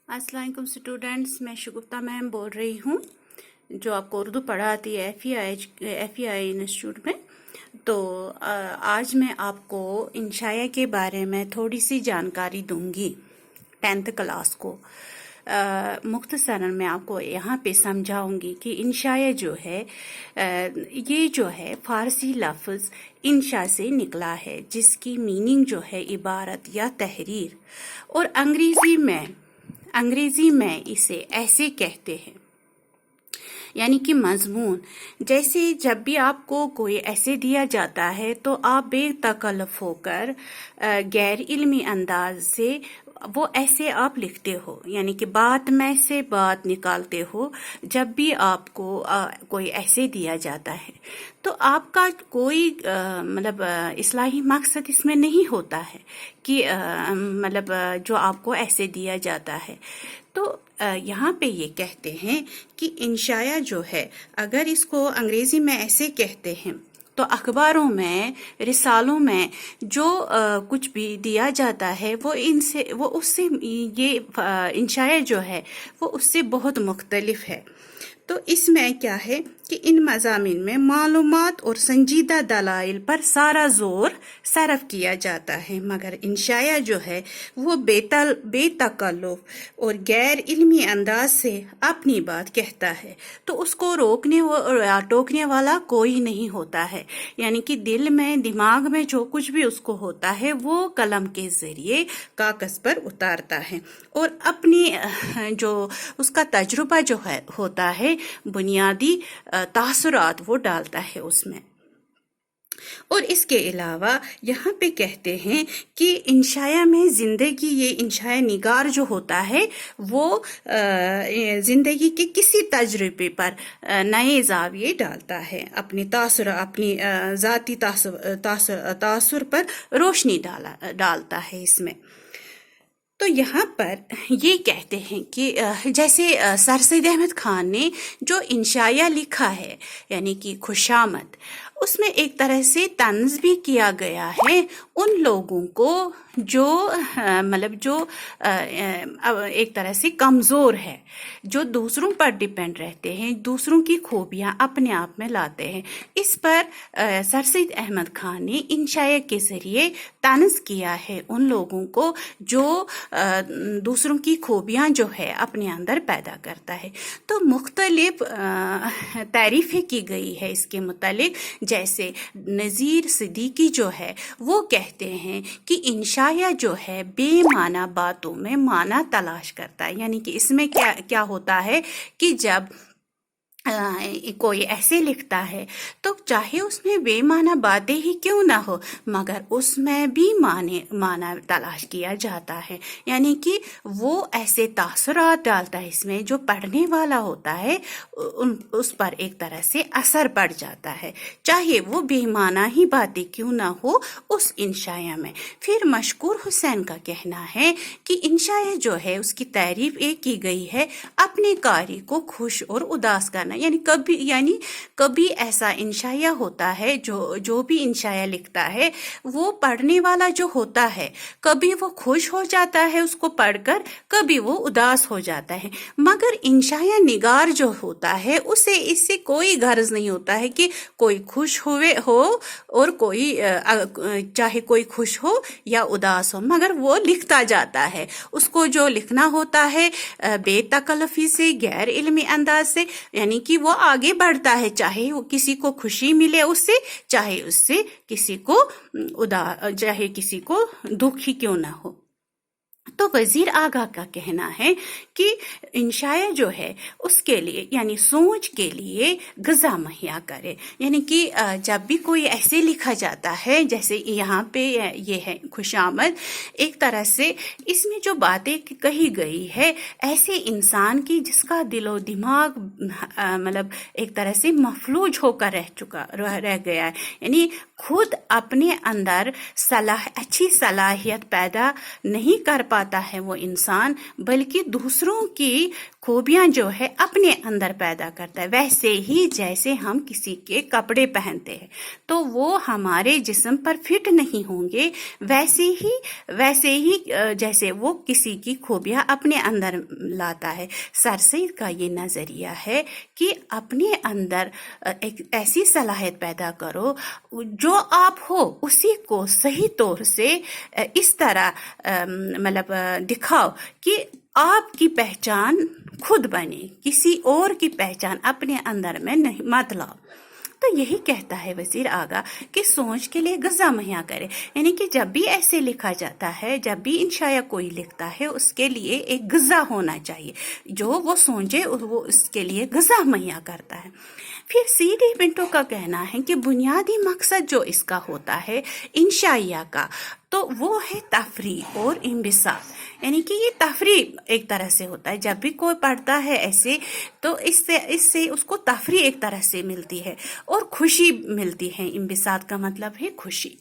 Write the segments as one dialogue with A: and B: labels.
A: अस्सलाम वालेकुम स्टूडेंट्स, मैं शगुफ्ता मैम बोल रही हूँ जो आपको उर्दू पढ़ाती है एफ.ई.आई इंस्टीट्यूट में। तो आज मैं आपको इंशाया के बारे में थोड़ी सी जानकारी दूंगी 10th क्लास को। मुख्तसरन मैं आपको यहाँ पे समझाऊंगी कि इंशाया जो है ये जो है फ़ारसी लफ्ज़ इंशा से निकला है जिसकी मीनिंग जो है इबारत या तहरीर, और अंग्रेजी में इसे ऐसे कहते हैं यानी कि मजमून। जैसे जब भी आपको कोई ऐसे दिया जाता है तो आप बेतकल्लुफ़ होकर गैर इल्मी अंदाज से वो ऐसे आप लिखते हो, यानी कि बात में से बात निकालते हो। जब भी आपको कोई ऐसे दिया जाता है तो आपका कोई इस्लाही मकसद इसमें नहीं होता है कि जो आपको ऐसे दिया जाता है। तो यहाँ पे ये कहते हैं कि इंशाया जो है, अगर इसको अंग्रेज़ी में ऐसे कहते हैं तो अखबारों में, रिसालों में जो कुछ भी दिया जाता है वो उससे ये इंशाया जो है वो उससे बहुत मुख्तलिफ है। तो इसमें क्या है कि इन मज़ामीन में मालूमात और संजीदा दलाइल पर सारा ज़ोर सर्फ किया जाता है, मगर इंशाया जो है वो बेतकल्लुफ़ और गैर इल्मी अंदाज से अपनी बात कहता है, तो उसको रोकने या टोकने वाला कोई नहीं होता है। यानी कि दिल में, दिमाग में जो कुछ भी उसको होता है वो कलम के ज़रिए कागज़ पर उतारता है और अपनी जो उसका तजुर्बा जो है होता है, बुनियादी तासुरात वो डालता है उसमें। और इसके अलावा यहाँ पे कहते हैं कि इंशाया में ज़िंदगी, ये इंशाया निगार जो होता है वो ज़िंदगी के किसी तजुर्बे पर नए ज़ाविये डालता है, अपनी ज़ाती तासुर पर रोशनी डालता है इसमें। तो यहाँ पर ये कहते हैं कि जैसे सर सैयद अहमद खान ने जो इंशाया लिखा है यानी कि खुशामद, उसमें एक तरह से तंज भी किया गया है उन लोगों को जो एक तरह से कमज़ोर है, जो दूसरों पर डिपेंड रहते हैं, दूसरों की खूबियाँ अपने आप में लाते हैं। इस पर सर सैयद अहमद खान ने इंशाया के ज़रिए तंज किया है उन लोगों को जो दूसरों की खूबियाँ जो है अपने अंदर पैदा करता है। तो मुख्तलिफ तारीफ़ें की गई है इसके मुतालिक। जैसे नज़ीर सिद्दीकी जो है वो कहते हैं कि इंशाया जो है बेमाना बातों में माना तलाश करता है, यानी कि इसमें क्या होता है कि जब कोई ऐसे लिखता है तो चाहे उसमें बेमाना बातें ही क्यों ना हो, मगर उसमें भी माना तलाश किया जाता है, यानी कि वो ऐसे तासुरात डालता है इसमें जो पढ़ने वाला होता है उस पर एक तरह से असर पड़ जाता है, चाहे वो बेमाना ही बातें क्यों ना हो उस इंशाया में। फिर मशकूर हुसैन का कहना है कि इंशाया जो है उसकी तारीफ एक की गई है अपने कारी को खुश और उदास करना, यानी कभी ऐसा इंशाया होता है जो भी इंशाया लिखता है वो पढ़ने वाला जो होता है कभी वो खुश हो जाता है उसको पढ़कर, कभी वो उदास हो जाता है, मगर इंशाया निगार जो होता है उसे इससे कोई गर्ज नहीं होता है कि कोई खुश हो और कोई चाहे कोई खुश हो या उदास हो, मगर वो लिखता जाता है। उसको जो लिखना होता है बेतकल्लुफ़ी से, गैर इल्मी अंदाज से, यानी कि वो आगे बढ़ता है, चाहे वो किसी को खुशी मिले उससे, चाहे किसी को दुख ही क्यों ना हो। तो वजीर आगा का कहना है कि इंशाया जो है उसके लिए यानी सोच के लिए ग़िज़ा मुहैया करे, यानी कि जब भी कोई ऐसे लिखा जाता है जैसे यहाँ पे ये है खुशामद, एक तरह से इसमें जो बातें कही गई है ऐसे इंसान की जिसका दिलो दिमाग एक तरह से मफलूज होकर रह गया है, यानी खुद अपने अंदर अच्छी सलाहियत पैदा नहीं कर पाता है वो इंसान, बल्कि दूसरों की खूबियां जो है अपने अंदर पैदा करता है। वैसे ही जैसे हम किसी के कपड़े पहनते हैं तो वो हमारे जिस्म पर फिट नहीं होंगे, वैसे ही जैसे वो किसी की खूबियां अपने अंदर लाता है। सर सैयद का ये नजरिया है कि अपने अंदर एक ऐसी सलाहियत पैदा करो, जो आप हो उसी को सही तौर से इस तरह मतलब दिखाओ कि आपकी पहचान खुद बने, किसी और की पहचान अपने अंदर में नहीं मत लाओ। तो यही कहता है वजीर आगा कि सोच के लिए ग़िज़ा मुहैया करे, यानी कि जब भी ऐसे लिखा जाता है, जब भी इंशाया कोई लिखता है, उसके लिए एक ग़िज़ा होना चाहिए, जो वो सोचे वो उसके लिए ग़िज़ा मुहैया करता है। फिर CD पिंटो का कहना है कि बुनियादी मकसद जो इसका होता है इंशाइया का, तो वो है तफरीह और इंबिसात, यानी कि ये तफरीह एक तरह से होता है। जब भी कोई पढ़ता है ऐसे तो इससे उसको तफरीह एक तरह से मिलती है और खुशी मिलती है। इंबिसात का मतलब है खुशी।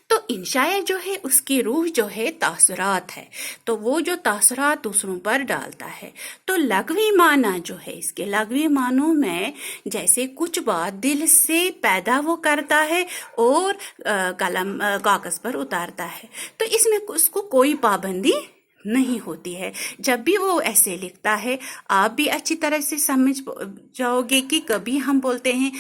A: तो इंशाया जो है उसकी रूह जो है तासुरात है, तो वो जो तासुरात दूसरों पर डालता है। तो लघवी माना जो है, इसके लघवी मानों में जैसे कुछ बात दिल से पैदा वो करता है और कलम कागज पर उतारता है, तो इसमें उसको कोई पाबंदी नहीं होती है। जब भी वो ऐसे लिखता है, आप भी अच्छी तरह से समझ जाओगे कि कभी हम बोलते हैं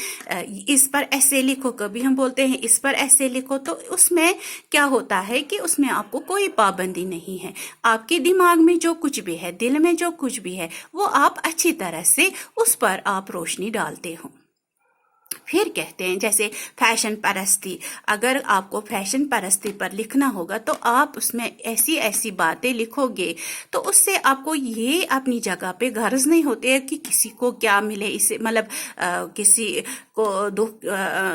A: इस पर ऐसे लिखो, कभी हम बोलते हैं इस पर ऐसे लिखो, तो उसमें क्या होता है कि उसमें आपको कोई पाबंदी नहीं है। आपके दिमाग में जो कुछ भी है, दिल में जो कुछ भी है, वो आप अच्छी तरह से उस पर आप रोशनी डालते हो। फिर कहते हैं जैसे फैशन परस्ती, अगर आपको फैशन परस्ती पर लिखना होगा तो आप उसमें ऐसी ऐसी बातें लिखोगे, तो उससे आपको ये अपनी जगह पे गर्ज नहीं होती है कि किसी को क्या मिले, इसे मतलब किसी को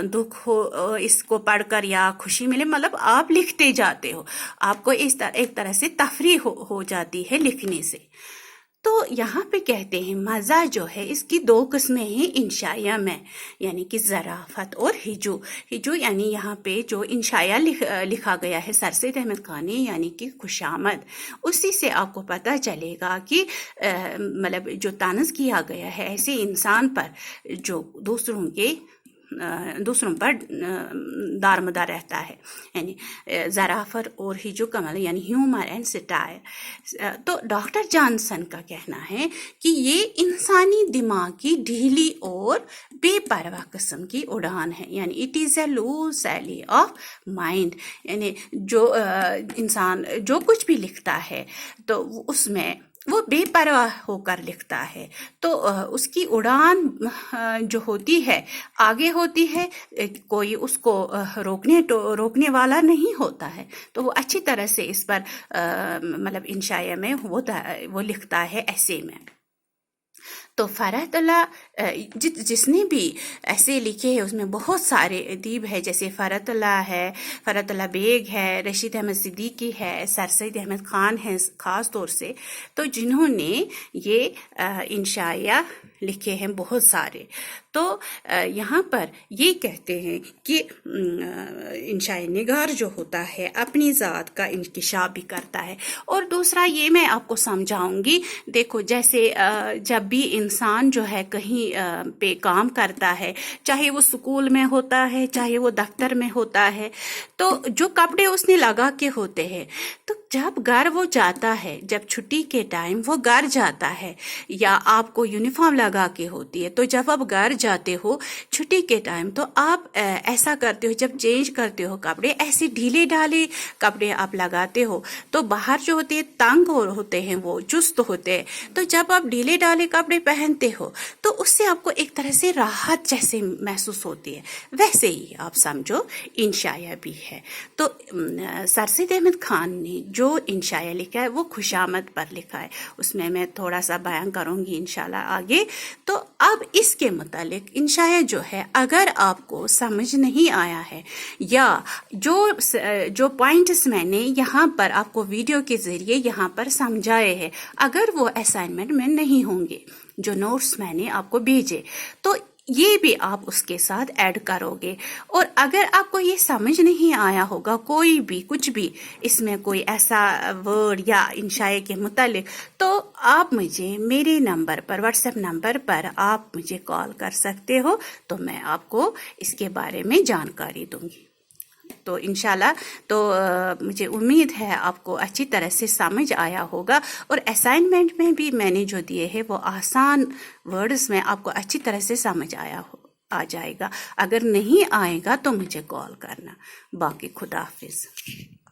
A: दुख हो इसको पढ़कर या खुशी मिले, मतलब आप लिखते जाते हो, आपको एक तरह से तफरीह हो जाती है लिखने से। तो यहाँ पे कहते हैं मज़ा जो है इसकी दो किस्में हैं इंशाया में, यानी कि ज़राफ़त और हिजू। हिजू यानी यहाँ पे जो इंशाया लिखा गया है सर सैयद अहमद खान ने, यानी कि खुशामद, उसी से आपको पता चलेगा कि मतलब जो तानज़ किया गया है ऐसे इंसान पर जो दूसरों पर दारमदार रहता है, यानी ज़राफ़त और हिजू कमल यानी ह्यूमर एंड सटायर। तो डॉक्टर जॉनसन का कहना है कि ये इंसानी दिमाग की ढीली और बेपरवाह किस्म की उड़ान है, यानी it is a loose sally of mind, यानी जो इंसान जो कुछ भी लिखता है तो उसमें वो बेपरवाह होकर लिखता है, तो उसकी उड़ान जो होती है आगे होती है, कोई उसको रोकने वाला नहीं होता है। तो वो अच्छी तरह से इस पर मतलब इंशाया में वो लिखता है ऐसे में। तो फरहतुल्लाह जिसने भी ऐसे लिखे हैं उसमें बहुत सारे अदीब है, जैसे फरहतुल्लाह है, फरहतुल्लाह बेग है, रशीद अहमद सिद्दीकी है, सर सैयद अहमद खान है ख़ास तौर से, तो जिन्होंने ये इंशाया लिखे हैं बहुत सारे। तो यहाँ पर ये कहते हैं कि इंशाए निगार जो होता है अपनी ज़ात का इंकिशाफ भी करता है। और दूसरा ये मैं आपको समझाऊंगी, देखो जैसे जब भी इंसान जो है कहीं पे काम करता है, चाहे वो स्कूल में होता है चाहे वो दफ्तर में होता है, तो जो कपड़े उसने लगा के होते हैं, तो जब घर वो जाता है, जब छुट्टी के टाइम वो घर जाता है, या आपको यूनिफॉर्म लगा के होती है, तो जब आप घर जाते हो छुट्टी के टाइम तो आप ऐसा करते हो, जब चेंज करते हो कपड़े, ऐसे ढीले ढाले कपड़े आप लगाते हो, तो बाहर जो होते हैं तंग होते हैं, वो चुस्त होते हैं, तो जब आप ढीले ढाले कपड़े पहनते हो तो उससे आपको एक तरह से राहत जैसे महसूस होती है। वैसे ही आप समझो इंशाया भी है। तो सर सैयद अहमद खान ने जो इंशाया लिखा है वो खुशामद पर लिखा है, उसमें मैं थोड़ा सा बयान करूंगी इंशाल्लाह आगे। तो अब इसके मुतालिक इंशाया जो है अगर आपको समझ नहीं आया है, या जो पॉइंट्स मैंने यहाँ पर आपको वीडियो के ज़रिए यहाँ पर समझाए हैं, अगर वो असाइनमेंट में नहीं होंगे जो नोट्स मैंने आपको भेजे, तो یہ بھی آپ اس کے ساتھ ایڈ کرو گے۔ اور اگر آپ کو یہ سمجھ نہیں آیا ہوگا کوئی بھی کچھ بھی اس میں کوئی ایسا ورڈ یا انشاء کے متعلق، تو آپ مجھے میرے نمبر پر، واٹس ایپ نمبر پر آپ مجھے کال کر سکتے ہو، تو میں آپ کو اس کے بارے میں جانکاری دوں گی۔ تو انشاءاللہ تو مجھے امید ہے آپ کو اچھی طرح سے سمجھ آیا ہوگا، اور اسائنمنٹ میں بھی میں نے جو دیے ہیں وہ آسان ورڈز میں آپ کو اچھی طرح سے سمجھ آ جائے گا۔ اگر نہیں آئے گا تو مجھے کال کرنا۔ باقی خدا حافظ۔